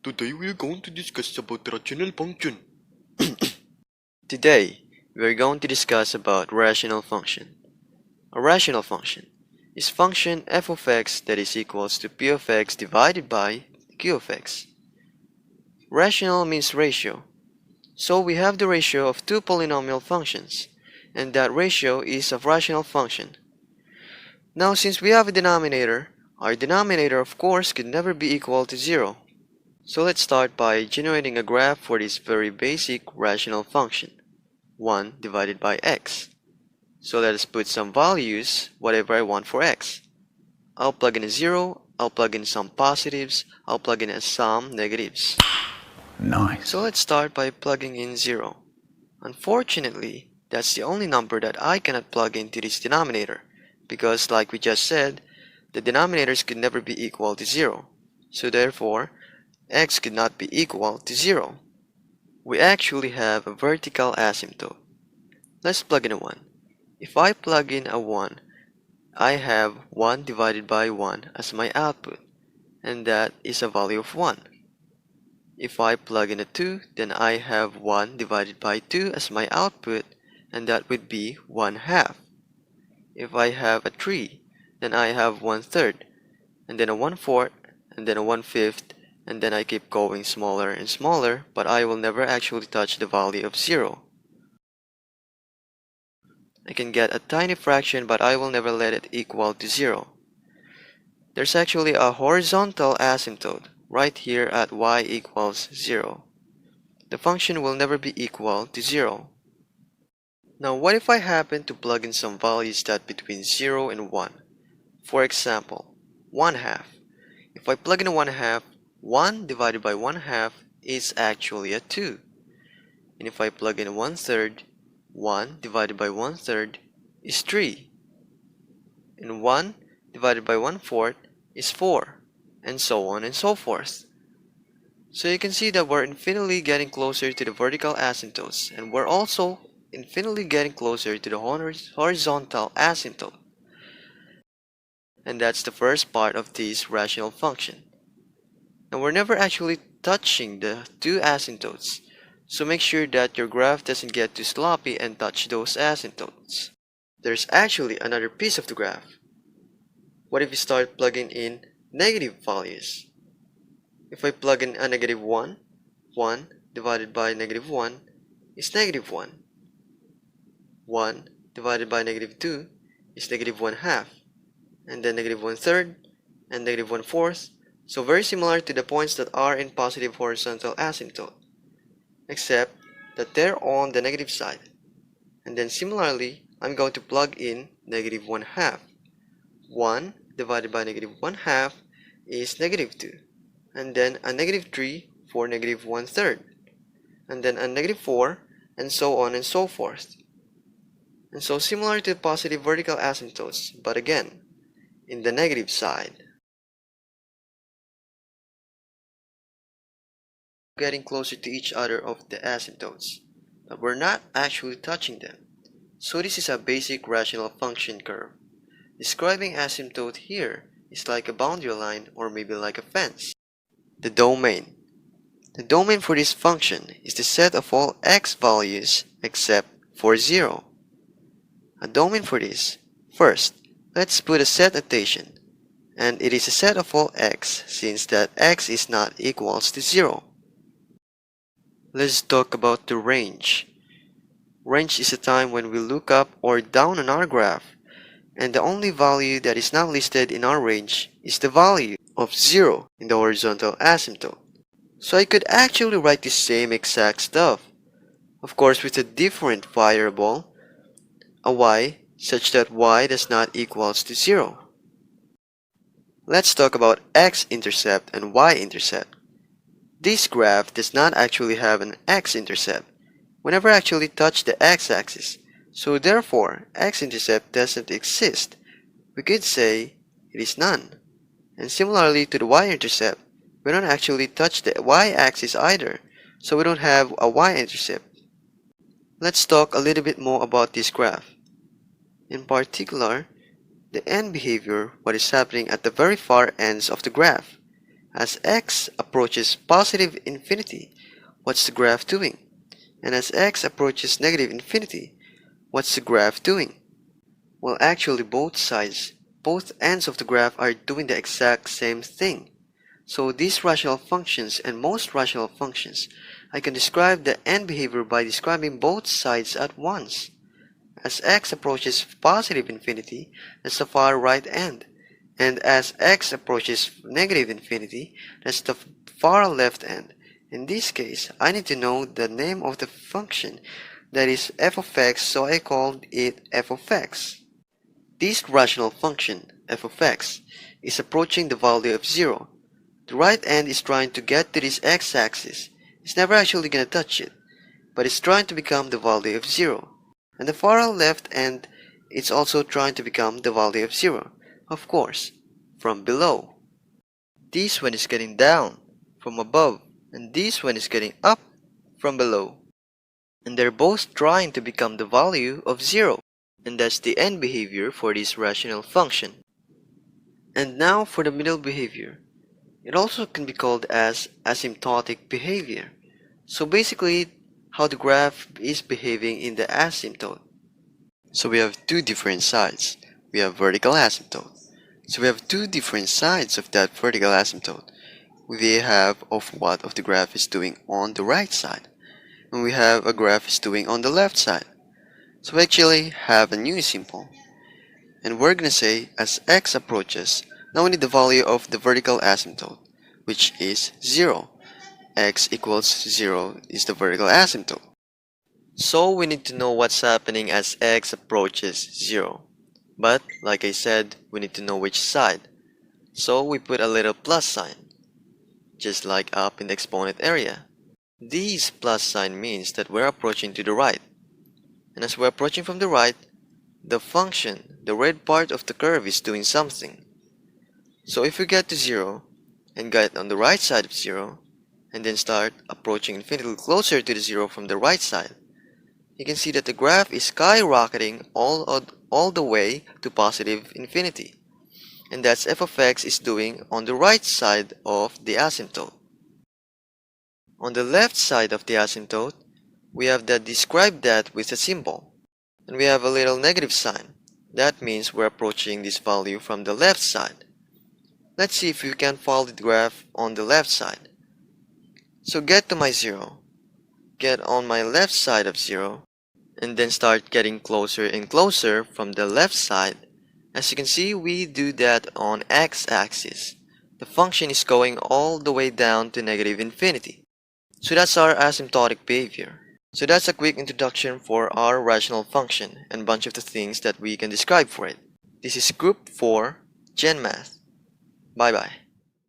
Today we are going to discuss about rational function. Today, we are going to discuss about rational function. A rational function is function f of x that is equals to p of x divided by q of x. Rational means ratio. So we have the ratio of two polynomial functions, and that ratio is a rational function. Now since we have a denominator, our denominator of course could never be equal to 0. So let's start by generating a graph for this very basic rational function, 1 divided by x. So let us put some values, whatever I want for x. I'll plug in a 0, I'll plug in some positives, I'll plug in some negatives. Nice. So let's start by plugging in 0. Unfortunately, that's the only number that I cannot plug into this denominator, because like we just said, the denominators could never be equal to 0. So therefore, x could not be equal to 0. We actually have a vertical asymptote. Let's plug in a 1. If I plug in a 1, I have 1 divided by 1 as my output, and that is a value of 1. If I plug in a 2, then I have 1 divided by 2 as my output, and that would be 1/2. If I have a 3, then I have 1/3, and then a 1/4, and then a 1/5, and then I keep going smaller and smaller, but I will never actually touch the value of 0. I can get a tiny fraction, but I will never let it equal to 0. There's actually a horizontal asymptote right here at y equals 0. The function will never be equal to 0. Now what if I happen to plug in some values that between 0 and 1? For example, 1/2. If I plug in a 1/2, 1 divided by 1/2 is actually a 2. And if I plug in a 1/3, 1 divided by 1/3 is 3. And 1 divided by 1/4 is 4. And so on and so forth. So you can see that we're infinitely getting closer to the vertical asymptotes, and we're also infinitely getting closer to the horizontal asymptote. And that's the first part of this rational function. Now we're never actually touching the two asymptotes, so make sure that your graph doesn't get too sloppy and touch those asymptotes. There's actually another piece of the graph. What if you start plugging in negative values? If I plug in a -1, 1 divided by -1 is -1. 1 divided by -2 is -1/2, and then -1/3 and -1/4. So very similar to the points that are in positive horizontal asymptote, except that they're on the negative side. And then similarly, I'm going to plug in -1/2. 1 divided by -1/2 is -2, and then a -3 for -1/3, and then a -4, and so on and so forth. And so similar to positive vertical asymptotes, but again, in the negative side. Getting closer to each other of the asymptotes, but we're not actually touching them. So this is a basic rational function curve. Describing asymptote here is like a boundary line or maybe like a fence. The domain. The domain for this function is the set of all x values except for 0. A domain for this. First, let's put a set notation, and it is a set of all x since that x is not equals to 0. Let's talk about the range. Range is a time when we look up or down on our graph, and the only value that is not listed in our range is the value of 0 in the horizontal asymptote. So I could actually write the same exact stuff, of course with a different variable, a y, such that y does not equals to 0. Let's talk about x-intercept and y-intercept. This graph does not actually have an x-intercept. We never actually touch the x-axis, so therefore x-intercept doesn't exist. We could say it is none. And similarly to the y-intercept, we don't actually touch the y-axis either, so we don't have a y-intercept. Let's talk a little bit more about this graph. In particular, the end behavior, what is happening at the very far ends of the graph. As x approaches positive infinity, what's the graph doing? And as x approaches negative infinity, what's the graph doing? Well, actually both ends of the graph are doing the exact same thing. So these rational functions and most rational functions, I can describe the end behavior by describing both sides at once. As x approaches positive infinity, that's the far right end. And as x approaches negative infinity, that's the far left end. In this case, I need to know the name of the function, that is f of x, so I called it f of x. This rational function, f of x, is approaching the value of 0. The right end is trying to get to this x-axis. It's never actually going to touch it, but it's trying to become the value of 0. And the far left end, it's also trying to become the value of 0, of course, from below. This one is getting down from above, and this one is getting up from below. And they're both trying to become the value of 0. And that's the end behavior for this rational function. And now for the middle behavior. It also can be called as asymptotic behavior. So basically, how the graph is behaving in the asymptote. So we have two different sides. We have vertical asymptote. So we have two different sides of that vertical asymptote. We have of what of the graph is doing on the right side. And we have a graph is doing on the left side. So we actually have a new symbol. And we're going to say as x approaches, now we need the value of the vertical asymptote, which is 0. X equals 0 is the vertical asymptote. So we need to know what's happening as x approaches 0. But, like I said, we need to know which side. So we put a little plus sign, just like up in the exponent area. This plus sign means that we're approaching to the right. And as we're approaching from the right, the function, the red part of the curve is doing something. So if we get to 0, and get on the right side of 0, and then start approaching infinitely closer to the 0 from the right side, you can see that the graph is skyrocketing all the way to positive infinity. And that's f of x is doing on the right side of the asymptote. On the left side of the asymptote, we have that describe that with a symbol. And we have a little negative sign. That means we're approaching this value from the left side. Let's see if we can follow the graph on the left side. So get to my 0, get on my left side of 0, and then start getting closer and closer from the left side. As you can see, we do that on x-axis. The function is going all the way down to negative infinity. So that's our asymptotic behavior. So that's a quick introduction for our rational function and bunch of the things that we can describe for it. This is Group 4 Gen Math. Bye bye.